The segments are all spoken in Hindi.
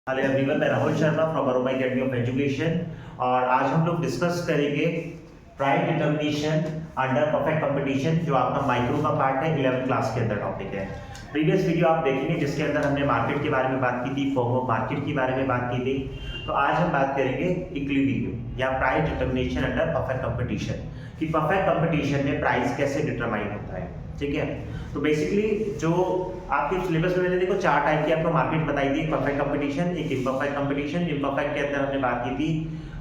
हेलो एवरीवन, मैं Rahul Sharma from aroma academy of education. और आज हम लोग डिस्कस करेंगे price determination under perfect competition, जो आपका माइक्रो का पार्ट है, 11th क्लास के अंदर टॉपिक है। प्रीवियस वीडियो आप देखेंगे जिसके अंदर हमने मार्केट के बारे में बात की थी, फॉर्म ऑफ मार्केट के बारे में बात की थी। तो आज हम बात करेंगे इक्विलिब्रियम या price determination under perfect competition, कि परफेक्ट कंपटीशन में प्राइस कैसे डिटरमाइन होता है। ठीक है, तो बेसिकली जो आपके सिलेबस में मैंने देखो 4 टाइप की आपको मार्केट बताई थी, परफेक्ट कंपटीशन, एक इम्परफेक्ट कंपटीशन। इम्परफेक्ट के अंदर हमने बात की थी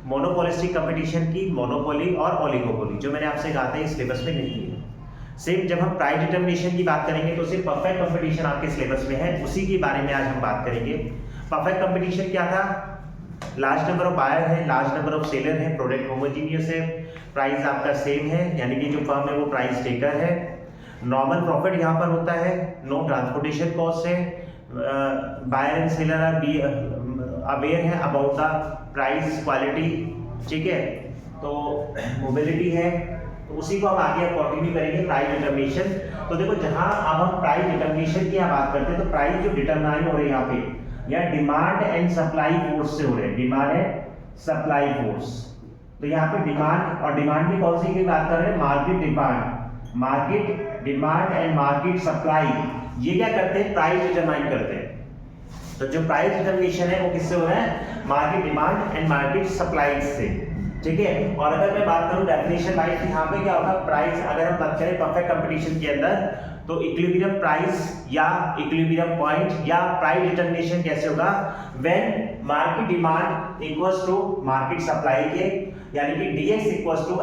मोनोपोलिस्टिक कंपटीशन की, मोनोपोली और ओलिगोपोली, जो मैंने आपसे कहा था इस सिलेबस में नहीं है। सेम जब हम प्राइस डिटर्मिनेशन की बात करेंगे तो सिर्फ परफेक्ट कंपटीशन आपके सिलेबस में है, उसी के बारे में आज हम बात करेंगे। परफेक्ट कंपटीशन क्या था? लार्ज नंबर ऑफ बायर है, लार्ज नंबर ऑफ सेलर है, प्रोडक्ट होमोजीनियस है, प्राइस आपका सेम है, यानी कि जो फर्म है वो प्राइस टेकर है, नॉर्मल प्रॉफिट यहाँ पर होता है, नो ट्रांसपोर्टेशन कॉस्ट है, buyer and seller are be aware है अबाउट द प्राइस क्वालिटी। ठीक है, तो मोबिलिटी है, तो उसी को हम आगे कंटिन्यू करेंगे प्राइस डिटर्मिनेशन। तो देखो, जहाँ अब हम प्राइस डिटर्मिनेशन की बात करते हैं तो प्राइस जो डिटरमाइन हो रहे हैं यहाँ पे, या डिमांड एंड सप्लाई फोर्स से हो रहे हैं, डिमांड एंड सप्लाई फोर्स। तो यहाँ पे डिमांड, और डिमांड भी कौन सी की बात कर रहे हैं? Market demand, market demand and market supply, ये क्या करते हैं? प्राइस डिटरमाइन करते हैं। तो जो प्राइस डिटर्मिनेशन है वो किससे हो रहा है? Market demand and market supply से। ठीक है, और अगर मैं बात करूं डेफिनेशन वाइज, यहाँ पे क्या होगा? प्राइस, अगर हम बात करें परफेक्ट कंपटीशन के अंदर, तो इक्विलिब्रियम प्राइस या इक्विलिब्रियम पॉइंट या प्राइस डिटर्मिनेशन कैसे होगा? When market demand equals to market supply के, यानी कि dx इक्वल्स टू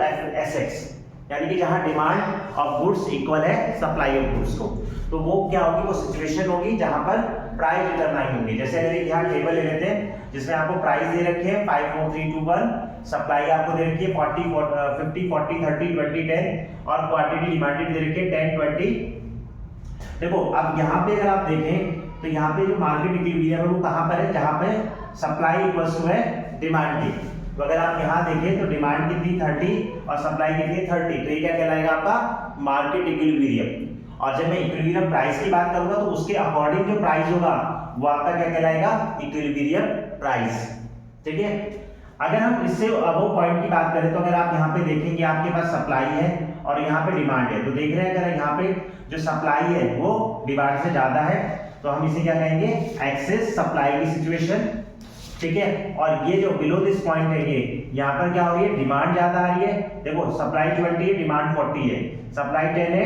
sx, यानी कि जहां डिमांड ऑफ गुड्स इक्वल है सप्लाई ऑफ गुड्स को, तो वो क्या होगी? वो सिचुएशन होगी जहां पर प्राइस डिटरमाइन होंगी। जैसे अगर यहाँ टेबल ले लेते हैं जिसमें आपको प्राइस दे रखे हैं 5 4 3 2 1, सप्लाई आपको दे रखी है 40 50 40 30 20 10, और क्वांटिटी डिमांडेड दे रखी है 10 20। देखो, अब यहाँ पे अगर आप देखें तो यहाँ पे जो मार्केट इक्विलिब्रियम है वो कहाँ पर है? जहाँ पे सप्लाई इक्वल्स टू है डिमांड की। तो अगर आप यहाँ देखें तो डिमांड कितनी 30 और सप्लाई कितनी 30, तो ये क्या कहलाएगा? आपका मार्केट इक्विलिब्रियम। और जब मैं इक्विलिब्रियम प्राइस की बात करूंगा तो उसके अकॉर्डिंग जो प्राइस होगा वो आपका क्या कहलाएगा? Equilibrium price. ठीक है, अगर हम इससे अबव पॉइंट की बात करें तो अगर आप यहाँ पे देखेंगे आपके पास सप्लाई है और यहाँ पे डिमांड है, तो देख रहे हैं अगर यहाँ पे जो सप्लाई है वो डिमांड से ज्यादा है तो हम इसे क्या कहेंगे? एक्सेस सप्लाई की सिचुएशन। ठीक है, और ये जो बिलो दिस पॉइंट है, ये यहाँ पर क्या हो रही है? डिमांड ज्यादा आ रही है। देखो, सप्लाई 20 है, डिमांड 40 है, सप्लाई 10 है,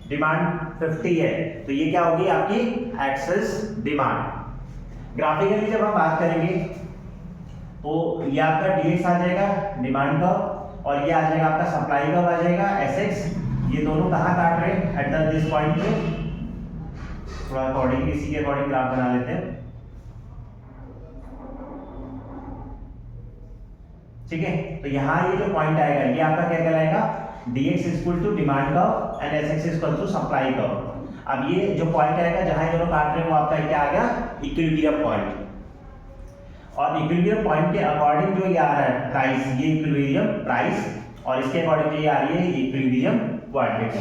डिमांड 50 है, तो ये क्या होगी? आपकी एक्सेस डिमांड। ग्राफिकली जब हम बात करेंगे तो ये आपका dx आ जाएगा डिमांड का, और ये आ जाएगा आपका सप्लाई का आ जाएगा sx। ये दोनों कहाँ काट रहे हैं? एट दिस पॉइंट पे। थोड़ा अकॉर्डिंग, इसी के अकॉर्डिंग ग्राफ बना लेते हैं। ठीक है, तो यहाँ ये जो पॉइंट आएगा ये आपका क्या कहलाएगा? dx equal to demand curve and sx equal to supply curve. अब ये जो पॉइंट आएगा जहां ये दोनों काट रहे हैं वो आपका क्या आ गया? Equilibrium point. और इक्विलिब्रियम पॉइंट के अकॉर्डिंग जो ये आ रहा है प्राइस, ये इक्विलिब्रियम प्राइस, और इसके अकॉर्डिंग जो ये आ रही है इक्विलिब्रियम क्वांटिटी।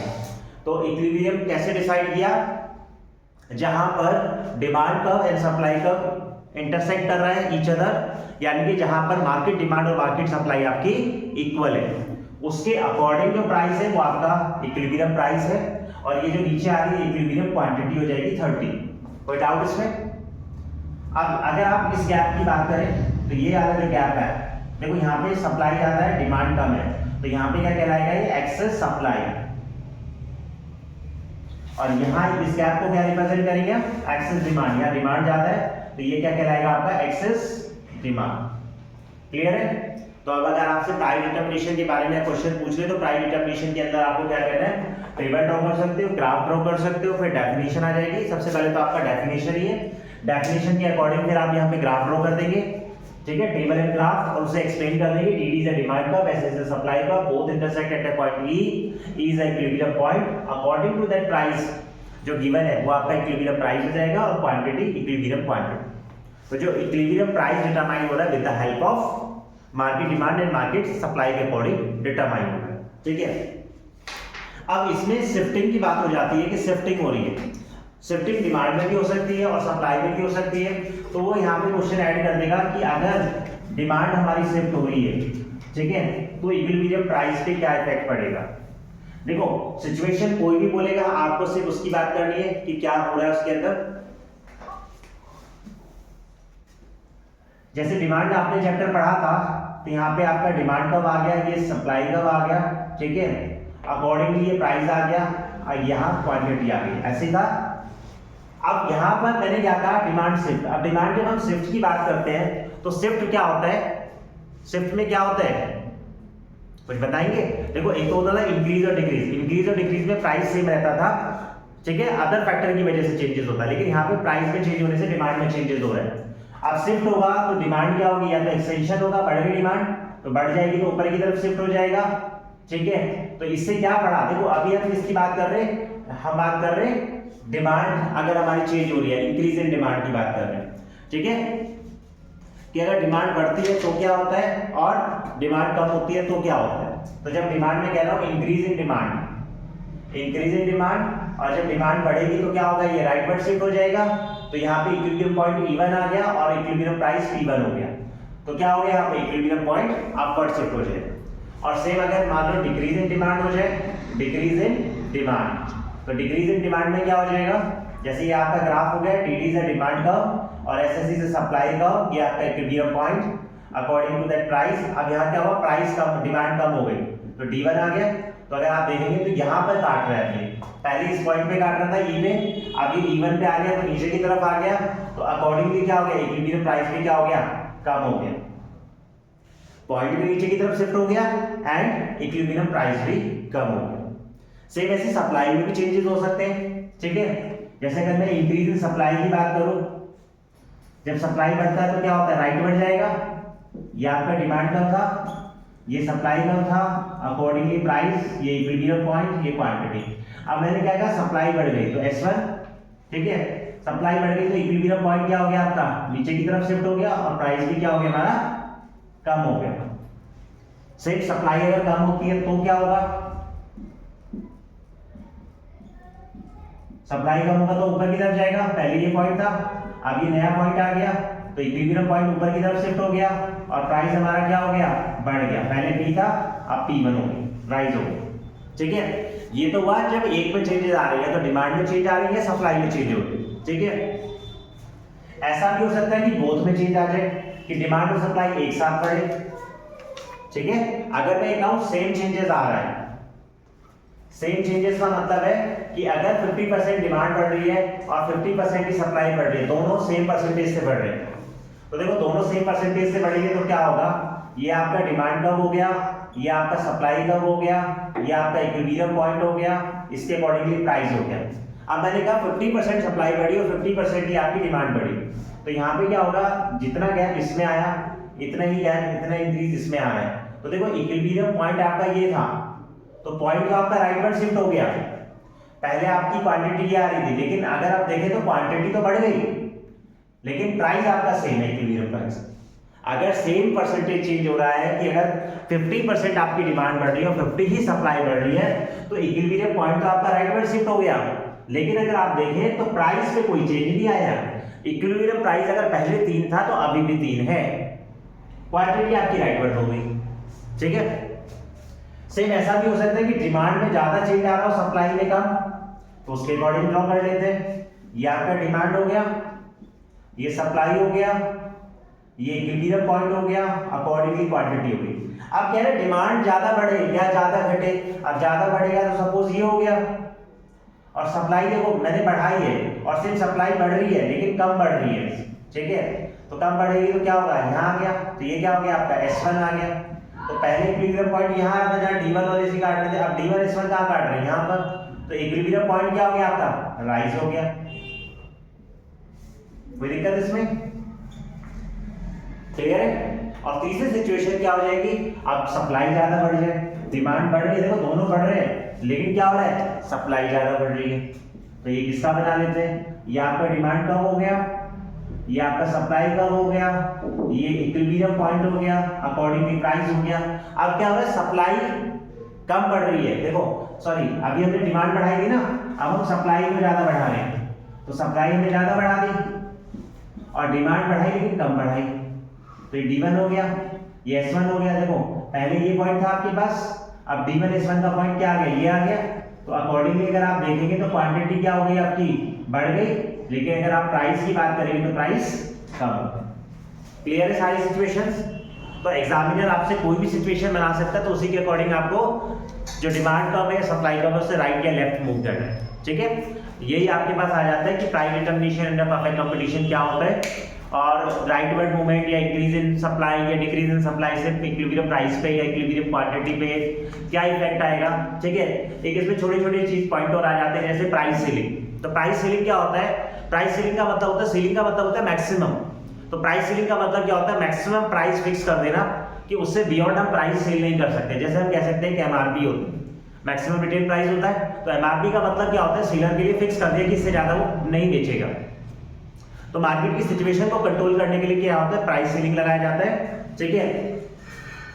तो इक्विलिब्रियम कैसे डिसाइड किया? जहां पर demand curve and supply curve intersect कर रहा है ईच अदर, यानी कि जहां पर मार्केट डिमांड और मार्केट सप्लाई आपकी इक्वल है, उसके अकॉर्डिंग जो प्राइस है वो आपका इक्विलिब्रियम प्राइस है, और ये जो नीचे आ रही है इक्विलिब्रियम क्वांटिटी हो जाएगी 30। कोई डाउट इसमें? अब अगर आप इस गैप की बात करें तो ये वाला जो गैप है, देखो यहाँ पे सप्लाई ज्यादा है, डिमांड कम है, तो यहाँ पे क्या कहलाएगा? ये एक्सेस सप्लाई। और यहाँ इस गैप को क्या रिप्रेजेंट करेंगे? एक्सेस डिमांड, या डिमांड ज्यादा है तो ये क्या कहलाएगा? आपका एक्सेस डिमांड। क्लियर है? तो अब अगर आपसे प्राइस डिटर्मिनेशन के बारे में क्वेश्चन पूछ ले तो प्राइस डिटर्मिनेशन के अंदर आपको क्या करना है? टेबल ड्रॉ कर सकते हो, ग्राफ ड्रॉ कर सकते हो, फिर डेफिनेशन आ जाएगी। सबसे पहले तो आपका डेफिनेशन ही है, डेफिनेशन के अकॉर्डिंग फिर आप यहाँ पे ग्राफ ड्रॉ कर देंगे। ठीक है, टेबल एंड ग्राफ, और उसे एक्सप्लेन कर देंगे। dd is a demand curve, s is a supply curve, both intersect at a point e is a equilibrium point. According to that price जो गिवन है वो आपका इक्विलिब्रियम प्राइस हो जाएगा, और क्वांटिटी इक्विलिब्रियम क्वांटिटी। तो जो इक्विलिब्रियम प्राइस डिटरमाइन हो रहा है with the help of market demand and market supply के अकॉर्डिंग डिटरमाइन हो रहा है। ठीक है, अब इसमें शिफ्टिंग की बात हो जाती है कि शिफ्टिंग हो रही है। शिफ्टिंग डिमांड में भी हो सकती है और सप्लाई में भी हो सकती है। तो वो यहाँ पे क्वेश्चन ऐड कर देगा कि अगर डिमांड हमारी शिफ्ट हो रही है, ठीक है, तो इक्विलिब्रियम प्राइस पे क्या इफेक्ट पड़ेगा। देखो सिचुएशन कोई भी बोलेगा, आपको सिर्फ उसकी बात करनी है कि क्या हो रहा है उसके अंदर। जैसे डिमांड आपने चैप्टर पढ़ा था, तो यहाँ पे आपका डिमांड कब आ गया, ये सप्लाई कब आ गया, ठीक है, अकॉर्डिंगली ये प्राइस आ गया और यहाँ क्वांटिटी आ गई, ऐसे था। अब यहाँ पर मैंने क्या कहा, डिमांड शिफ्ट। अब डिमांड जब हम शिफ्ट की बात करते हैं तो शिफ्ट क्या होता है, शिफ्ट में क्या होता है कुछ बताएंगे। देखो एक तो होता था इंक्रीज और डिक्रीज, इंक्रीज और डिक्रीज में प्राइस सेम रहता था, ठीक है, अदर फैक्टर की वजह से चेंजेस होता है, लेकिन यहाँ पे प्राइस में चेंज होने से डिमांड में चेंजेस हो रहा है। अब शिफ्ट होगा तो डिमांड क्या होगी, या तो एक्सटेंशन होगा, बढ़ गई डिमांड तो बढ़ जाएगी तो ऊपर की तरफ शिफ्ट हो जाएगा, ठीक है। तो इससे क्या पड़ा, देखो अभी हम किसकी बात कर रहे हैं, हम बात कर रहे हैं डिमांड अगर हमारी चेंज हो रही है, इंक्रीज इन डिमांड की बात कर रहे हैं, ठीक है, कि अगर डिमांड बढ़ती है तो क्या होता है और डिमांड कम होती है तो क्या होता है। तो जब डिमांड में कह रहा हूं increase in demand, increase in demand, और जब डिमांड बढ़ेगी तो क्या होगा, ये राइटवर्ड शिफ्ट हो जाएगा। तो यहाँ पे इक्विलिब्रियम पॉइंट E1 आ गया और इक्विलिब्रियम प्राइस P1 हो गया, तो क्या हो गया, यहाँ पे इक्विलिब्रियम पॉइंट अपवर्ड शिफ्ट हो जाएगा। और सेम अगर मान लो डिक्रीज इन डिमांड हो जाए, डिक्रीज इन डिमांड, तो डिक्रीज इन डिमांड में क्या हो जाएगा, जैसे ये आपका ग्राफ हो गया, TD से डिमांड कर्व और SSC से सप्लाई कर्व, ये आपका equilibrium point according to that price. अब यहाँ क्या हुआ, प्राइस कम, डिमांड कम हो गई तो D1 आ गया। तो अगर आप देखेंगे तो यहाँ पर काट रहा है, पहले इस पॉइंट पे काट रहा था E पे, अब ये E1 पे आ गया तो नीचे की तरफ आ गया, तो अकॉर्डिंगली क्या हो गया, इक्विलिब्रियम प्राइस पे क्या हो गया, कम हो गया, पॉइंट भी नीचे की तरफ शिफ्ट हो गया एंड इक्विलिब्रियम प्राइस भी कम हो गया। सेम ऐसे सप्लाई में भी चेंजेस हो सकते हैं, ठीक है। जैसे अगर मैं इंक्रीज इन सप्लाई की बात करूं, जब सप्लाई बढ़ता है तो क्या होता है, राइट बढ़ जाएगा, ये आपका डिमांड कम था, ये सप्लाई कम था, अकॉर्डिंगली प्राइस, ये इक्विलिब्रियम पॉइंट, ये क्वांटिटी। अब मैंने क्या कहा, सप्लाई बढ़ गई तो S1, ठीक है, सप्लाई बढ़ गई तो इक्विलिब्रियम पॉइंट क्या हो गया आपका, नीचे की तरफ शिफ्ट हो गया और प्राइस भी क्या हो गया हमारा, कम हो गया। सिर्फ सप्लाई अगर कम होती है तो क्या होगा, सप्लाई कम होगा तो ऊपर की तरफ जाएगा, पहले ये पॉइंट था, अब ये नया पॉइंट आ गया तो इक्विलिब्रियम पॉइंट ऊपर की तरफ शिफ्ट हो गया और प्राइस हमारा क्या हो गया, बढ़ गया, पहले P था अब P1 हो गया, राइज हो गया, ठीक है। ये तो हुआ जब एक में चेंजेस आ रही है, तो डिमांड में चेंज आ रही है, सप्लाई में चेंज हो रही है, ठीक है। ऐसा भी हो सकता है कि बोथ में चेंज आ जाए, कि डिमांड और सप्लाई एक साथ बढ़े, ठीक है। अगर मैं कहूं सेम चेंजेस आ रहा है, सेम चेंजेस का मतलब है कि अगर 50% डिमांड बढ़ रही है और 50% की सप्लाई बढ़ रही है, दोनों सेम परसेंटेज से बढ़ रहे हैं, तो देखो दोनों सेम परसेंटेज से बढ़ेंगे तो क्या होगा, ये आपका डिमांड कब हो गया, ये आपका सप्लाई कब हो गया, ये आपका इक्विलिब्रियम पॉइंट हो गया, इसके अकॉर्डिंगली प्राइस हो गया। अब मैंने कहा 50% सप्लाई बढ़ी और 50% की आपकी डिमांड बढ़ी, तो यहाँ पे क्या होगा, जितना गैप इसमें आया इतना ही गैप, इतना इंक्रीज इसमें आ रहा है। तो देखो इक्विलिब्रियम पॉइंट आपका ये था, तो पॉइंट तो आपका राइटवर्ड शिफ्ट हो गया, पहले आपकी क्वांटिटी ये आ रही थी, लेकिन अगर आप देखें तो क्वांटिटी तो बढ़ गई लेकिन प्राइस आपका सेम है, इक्विलिब्रियम प्राइस। अगर सेम परसेंटेज चेंज हो रहा है कि अगर 50% आपकी डिमांड बढ़ रही है और 50 ही सप्लाई बढ़ रही है, तो इक्विलिब्रियम पॉइंट तो आपका राइटवर्ड शिफ्ट हो गया, लेकिन अगर आप देखें तो प्राइस पे कोई चेंज नहीं आया। इक्विलिब्रियम प्राइस अगर पहले 3 था तो अभी भी 3 है, क्वांटिटी आपकी राइटवर्ड हो गई, ठीक है। सेम ऐसा भी हो सकता है कि डिमांड में ज्यादा चेंज आ रहा हो, सप्लाई में कम, तो उसके अकॉर्डिंग ड्रॉ कर लेते हैं। ये आपका डिमांड हो गया, ये सप्लाई हो गया, ये इक्विलिब्रियम पॉइंट हो गया, अकॉर्डिंगली क्वांटिटी हो गई। अब कह रहे डिमांड ज्यादा बढ़े या ज्यादा घटे, अब ज्यादा बढ़ेगा तो सपोज ये हो गया, और सप्लाई देखो मैंने बढ़ाई है और सिर्फ सप्लाई बढ़ रही है लेकिन कम बढ़ रही है, ठीक है। तो कम बढ़ेगी तो क्या होगा, यहाँ आ गया, तो ये क्या हो गया आपका S1 आ गया। तो पहले इक्विलिब्रियम पॉइंट यहाँ आ था जहाँ D1 वाले से काट रहे थे, अब D1 S1 कहाँ काट रहे हैं, यहाँ पर, तो इक्विलिब्रियम पॉइंट क्या हो गया आपका, राइज हो गया। कोई दिक्कत इसमें, क्लियर है। और तीसरी सिचुएशन क्या हो जाएगी, अब सप्लाई ज्यादा बढ़ जाए, डिमांड बढ़ रही है, देखो दोनों बढ़ रहे हैं लेकिन क्या हो रहा है, सप्लाई ज्यादा बढ़ रही है, तो ये किसका बना लेते हैं, ये आपका डिमांड कम हो गया, ये आपका सप्लाई कम हो गया, ये इक्विलिब्रियम पॉइंट हो गया, अकॉर्डिंगली प्राइस हो गया। अब क्या हो रहा है, सप्लाई कम बढ़ रही है, देखो सॉरी अभी हमने डिमांड बढ़ाई थी ना, अब हम सप्लाई को ज्यादा बढ़ा रहे हैं, तो सप्लाई हमने ज़्यादा बढ़ा दी और डिमांड बढ़ाई लेकिन कम बढ़ाई, तो ये D1 हो गया, ये S1 हो गया। देखो पहले ये पॉइंट था आपके पास, अब D1 S1 का पॉइंट क्या आ गया, ये आ गया। तो अकॉर्डिंगली अगर आप देखेंगे तो क्वांटिटी क्या हो गई आपकी, बढ़ गई, लेकिन अगर आप प्राइस की बात करेंगे तो प्राइस कम हो गई। क्लियर है सारी सिचुएशंस? तो एग्जामिनर आपसे कोई भी सिचुएशन बना सकता है, तो उसी के अकॉर्डिंग आपको जो डिमांड कम है, सप्लाई कम है, उससे राइट या लेफ्ट मूव करना है। ठीक है, यही आपके पास आ जाता है कि price determination under perfect competition क्या होता है, और राइटवर्ड मूवमेंट या इंक्रीज इन सप्लाई या डिक्रीज इन सप्लाई से इक्विलिब्रियम प्राइस पे या इक्विलिब्रियम क्वांटिटी पे क्या इफेक्ट आएगा। ठीक है, एक इसमें छोटे छोटे चीज पॉइंट और आ जाते हैं, जैसे प्राइस सीलिंग। तो प्राइस सीलिंग क्या होता है, प्राइस सीलिंग का मतलब होता है, सीलिंग का मतलब होता है मैक्सिमम। तो प्राइस सीलिंग का मतलब क्या होता है, मैक्सिमम प्राइस फिक्स कर देना कि उससे बियॉन्ड हम प्राइस सेल नहीं कर सकते। जैसे हम कह सकते हैं कि एमआरपी होती है, मैक्सिमम रिटेल प्राइस होता है, तो एमआरपी का मतलब क्या होता है, सेलर के लिए फिक्स कर दिया कि इससे ज्यादा वो नहीं बेचेगा। तो मार्केट की सिचुएशन को कंट्रोल करने के लिए क्या होता है, प्राइस सीलिंग लगाया जाता है। ठीक है,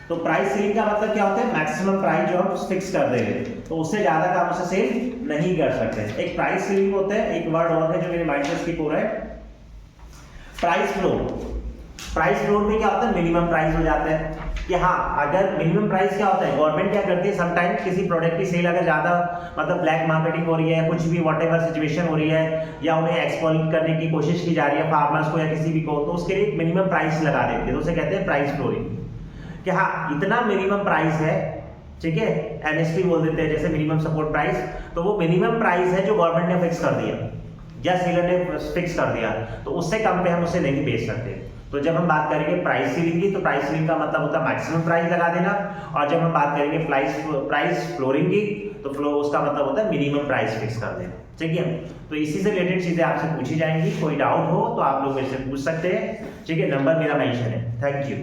तो प्राइस सीलिंग का मतलब क्या होता है, मैक्सिमम प्राइस जो हम फिक्स कर दे रहे हैं, तो उससे ज्यादा का हम उसे सेल नहीं कर सकते। एक प्राइस सीलिंग होता है, एक वर्ड और है जो मेरे माइंड से स्किप हो रहा है, प्राइस फ्लोर। प्राइस फ्लोर में क्या होता है, मिनिमम प्राइस हो जाता है कि हाँ, अगर मिनिमम प्राइस क्या होता है, गवर्नमेंट क्या करती है, समटाइम किसी प्रोडक्ट की सेल अगर ज्यादा मतलब ब्लैक मार्केटिंग हो रही है, कुछ भी व्हाटएवर सिचुएशन हो रही है, या उन्हें एक्सप्लॉइट करने की कोशिश की जा रही है फार्मर्स को या किसी भी को, तो उसके लिए एक मिनिमम प्राइस लगा देते हैं, तो उसे कहते हैं प्राइस फ्लोरिंग। कि हाँ, इतना मिनिमम प्राइस है, ठीक है, एमएसपी बोल देते हैं जैसे मिनिमम सपोर्ट प्राइस, तो वो मिनिमम प्राइस है जो गवर्नमेंट ने फिक्स कर दिया या सेलर ने फिक्स कर दिया, तो उससे कम पे हम उसे नहीं बेच सकते। तो जब हम बात करेंगे प्राइस सीलिंग की, तो प्राइस सीलिंग का मतलब होता है मैक्सिमम प्राइस लगा देना, और जब हम बात करेंगे प्राइस फ्लोरिंग की, तो उसका मतलब होता है मिनिमम प्राइस फिक्स कर देना। ठीक है, तो इसी से रिलेटेड चीजें आपसे पूछी जाएंगी, कोई डाउट हो तो आप लोग मेरे से पूछ सकते हैं। ठीक है, नंबर मेरा मेंशन है। Thank you.